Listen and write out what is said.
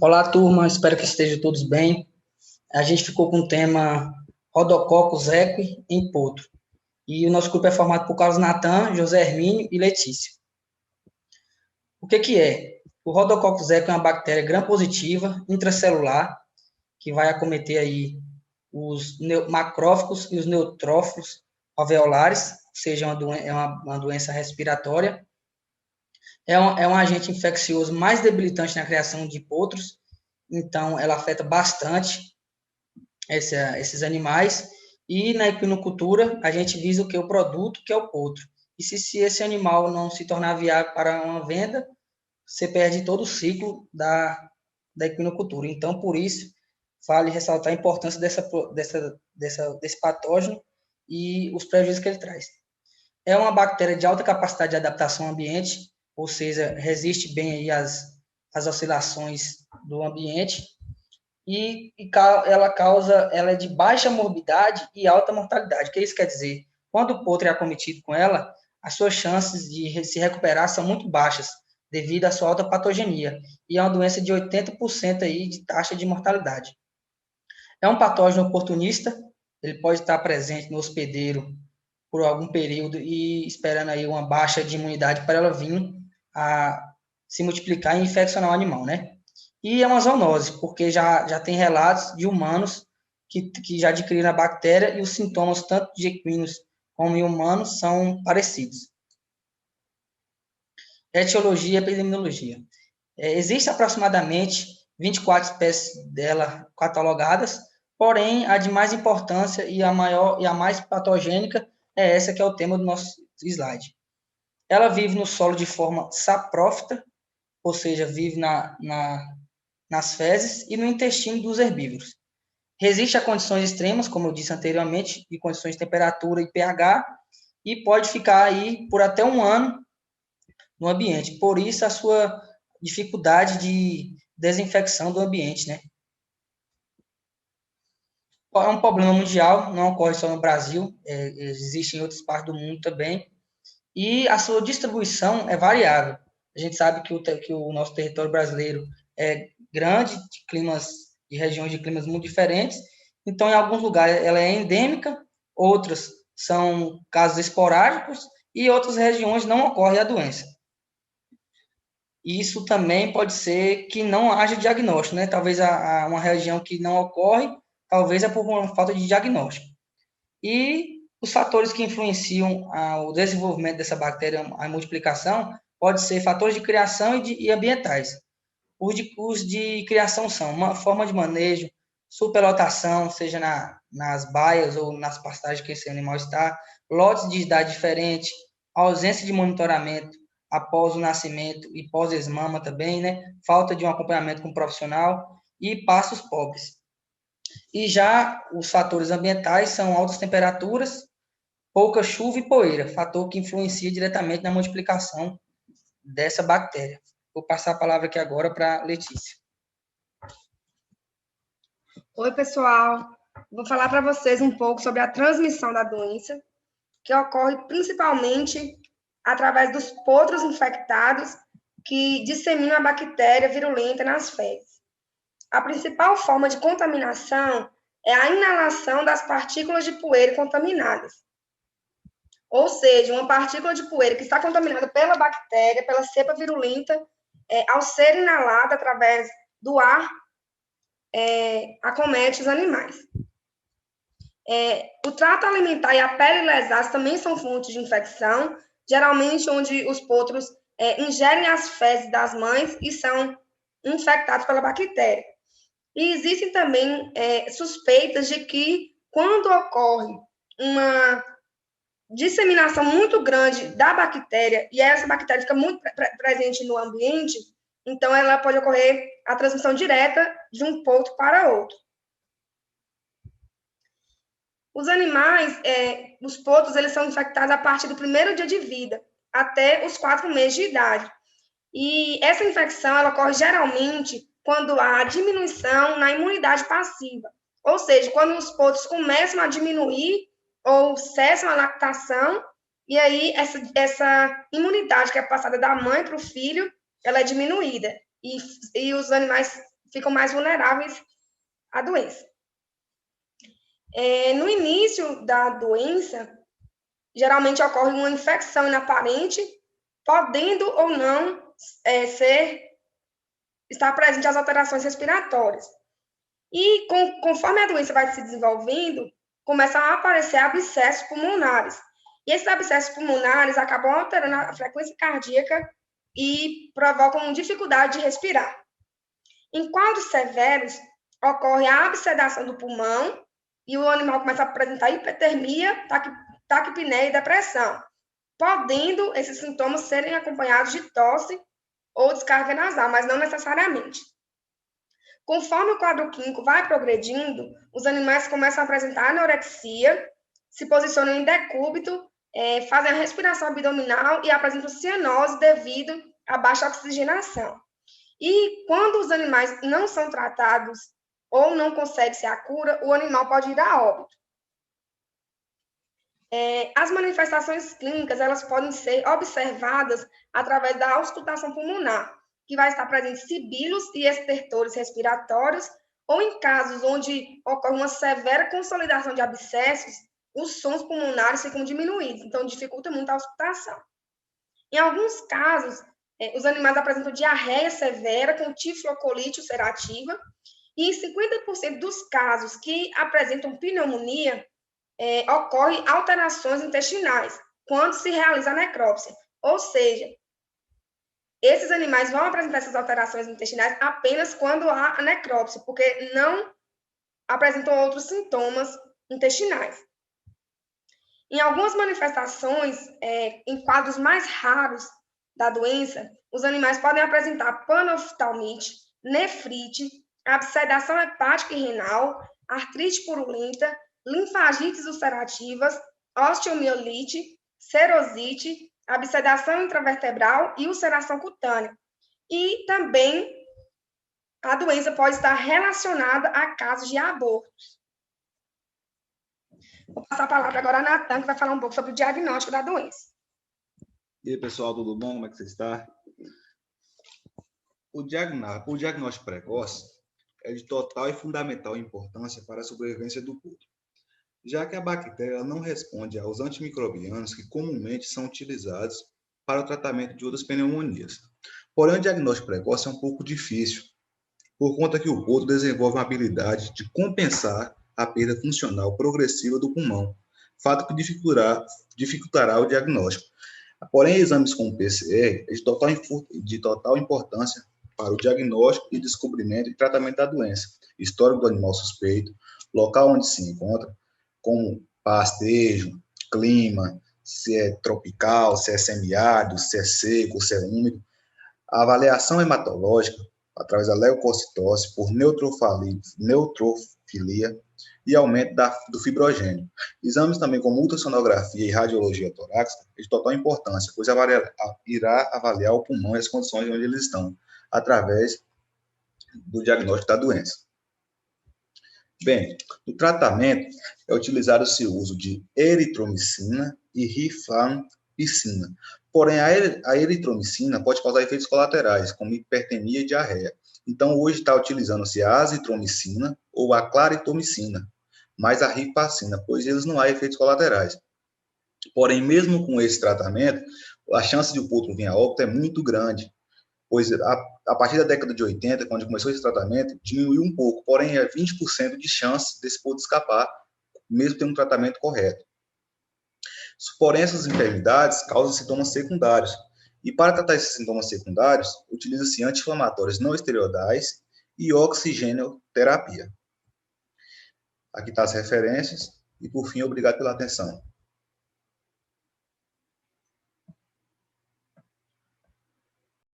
Olá, turma, espero que estejam todos bem. A gente ficou com o tema Rhodococcus equi em potro. E o nosso grupo é formado por Carlos Natan, José Hermínio e Letícia. O que é? O Rhodococcus equi é uma bactéria gram-positiva, intracelular, que vai acometer aí os macrófagos e os neutrófilos alveolares, ou seja, uma doença respiratória. É um agente infeccioso mais debilitante na criação de potros, então ela afeta bastante esses animais. E na equinocultura, a gente visa o que? O produto, que é o potro. E se esse animal não se tornar viável para uma venda, você perde todo o ciclo da equinocultura. Então, por isso, vale ressaltar a importância desse patógeno e os prejuízos que ele traz. É uma bactéria de alta capacidade de adaptação ao ambiente, ou seja, resiste bem aí às oscilações do ambiente, e ela é de baixa morbidade e alta mortalidade. O que isso quer dizer? Quando o potro é acometido com ela, as suas chances de se recuperar são muito baixas, devido à sua alta patogenia, e é uma doença de 80% aí de taxa de mortalidade. É um patógeno oportunista, ele pode estar presente no hospedeiro por algum período e esperando aí uma baixa de imunidade para ela vir a se multiplicar e infeccionar o animal, né? E é uma zoonose, porque já tem relatos de humanos que já adquiriram a bactéria e os sintomas, tanto de equinos como em humanos, são parecidos. Etiologia e epidemiologia. Existem aproximadamente 24 espécies dela catalogadas, porém, a de mais importância e a maior e a mais patogênica é essa que é o tema do nosso slide. Ela vive no solo de forma saprófita, ou seja, vive nas fezes e no intestino dos herbívoros. Resiste a condições extremas, como eu disse anteriormente, de condições de temperatura e pH, e pode ficar aí por até um ano no ambiente. Por isso, a sua dificuldade de desinfecção do ambiente, né? É um problema mundial, não ocorre só no Brasil, existe em outras partes do mundo também, e a sua distribuição é variável. A gente sabe que o nosso território brasileiro é grande, de regiões de climas muito diferentes, então em alguns lugares ela é endêmica, outras são casos esporádicos, e outras regiões não ocorre a doença. Isso também pode ser que não haja diagnóstico, né? Talvez uma região que não ocorre, talvez é por uma falta de diagnóstico. E os fatores que influenciam o desenvolvimento dessa bactéria, a multiplicação, pode ser fatores de criação e ambientais. Os de criação são uma forma de manejo, superlotação, seja nas baias ou nas pastagens que esse animal está, lotes de idade diferente, ausência de monitoramento após o nascimento e pós-esmama também, né? Falta de um acompanhamento com um profissional e pastos pobres. E já os fatores ambientais são altas temperaturas, pouca chuva e poeira, fator que influencia diretamente na multiplicação dessa bactéria. Vou passar a palavra aqui agora para a Letícia. Oi, pessoal. Vou falar para vocês um pouco sobre a transmissão da doença, que ocorre principalmente através dos potros infectados que disseminam a bactéria virulenta nas fezes. A principal forma de contaminação é a inalação das partículas de poeira contaminadas. Ou seja, uma partícula de poeira que está contaminada pela bactéria, pela cepa virulenta, ao ser inalada através do ar, acomete os animais. O trato alimentar e a pele lesada também são fontes de infecção, geralmente onde os potros ingerem as fezes das mães e são infectados pela bactéria. E existem também suspeitas de que, quando ocorre uma disseminação muito grande da bactéria, e essa bactéria fica muito presente no ambiente, então ela pode ocorrer a transmissão direta de um potro para outro. Os animais, os potros, eles são infectados a partir do primeiro dia de vida, até os 4 meses de idade. E essa infecção, ela ocorre geralmente quando há diminuição na imunidade passiva. Ou seja, quando os potros começam a diminuir ou cessam a lactação, e aí essa imunidade que é passada da mãe para o filho, ela é diminuída. E os animais ficam mais vulneráveis à doença. No início da doença, geralmente ocorre uma infecção inaparente, podendo ou não estar presente as alterações respiratórias. E conforme a doença vai se desenvolvendo, começam a aparecer abscessos pulmonares. E esses abscessos pulmonares acabam alterando a frequência cardíaca e provocam dificuldade de respirar. Em quadros severos, ocorre a absedação do pulmão e o animal começa a apresentar hipertermia, taquipneia e depressão, podendo esses sintomas serem acompanhados de tosse ou descarga nasal, mas não necessariamente. Conforme o quadro clínico vai progredindo, os animais começam a apresentar anorexia, se posicionam em decúbito, fazem a respiração abdominal e apresentam cianose devido à baixa oxigenação. E quando os animais não são tratados ou não consegue-se a cura, o animal pode ir a óbito. As manifestações clínicas, elas podem ser observadas através da auscultação pulmonar, que vai estar presente sibilos e estertores respiratórios, ou em casos onde ocorre uma severa consolidação de abscessos, os sons pulmonares ficam diminuídos, então dificulta muito a auscultação. Em alguns casos, os animais apresentam diarreia severa com tiflocolite ulcerativa, e em 50% dos casos que apresentam pneumonia, ocorrem alterações intestinais quando se realiza a necrópsia. Ou seja, esses animais vão apresentar essas alterações intestinais apenas quando há a necrópsia, porque não apresentam outros sintomas intestinais. Em algumas manifestações, em quadros mais raros da doença, os animais podem apresentar panoftalmite, nefrite, absedação hepática e renal, artrite purulenta, linfagites ulcerativas, osteomielite, serosite, absedação intravertebral e ulceração cutânea. E também a doença pode estar relacionada a casos de abortos. Vou passar a palavra agora a Natan, que vai falar um pouco sobre o diagnóstico da doença. E aí, pessoal, tudo bom? Como é que você está? O diagnóstico precoce é de total e fundamental importância para a sobrevivência do potro, já que a bactéria não responde aos antimicrobianos que comumente são utilizados para o tratamento de outras pneumonias. Porém, o diagnóstico precoce é um pouco difícil, por conta que o potro desenvolve uma habilidade de compensar a perda funcional progressiva do pulmão, fato que dificultará o diagnóstico. Porém, exames como o PCR é de total importância para o diagnóstico e descobrimento e tratamento da doença, histórico do animal suspeito, local onde se encontra, como pastejo, clima, se é tropical, se é semiárido, se é seco, se é úmido. A avaliação hematológica, através da leucocitose, por neutrofilia e aumento do fibrogênio. Exames também como ultrassonografia e radiologia torácica é de total importância, pois irá avaliar o pulmão e as condições onde eles estão, através do diagnóstico da doença. Bem, no tratamento é utilizado-se o uso de eritromicina e rifampicina. Porém, a eritromicina pode causar efeitos colaterais, como hipertermia e diarreia. Então, hoje está utilizando-se a azitromicina ou a claritomicina, mais a rifampicina, pois eles não há efeitos colaterais. Porém, mesmo com esse tratamento, a chance de o potro vir a óbito é muito grande, pois a partir da década de 80, quando começou esse tratamento, diminuiu um pouco, porém é 20% de chance desse potro escapar, mesmo tendo um tratamento correto. Porém, essas enfermidades causam sintomas secundários, e para tratar esses sintomas secundários, utiliza-se anti-inflamatórios não esteroidais e oxigenoterapia. Aqui estão as referências, e por fim, obrigado pela atenção.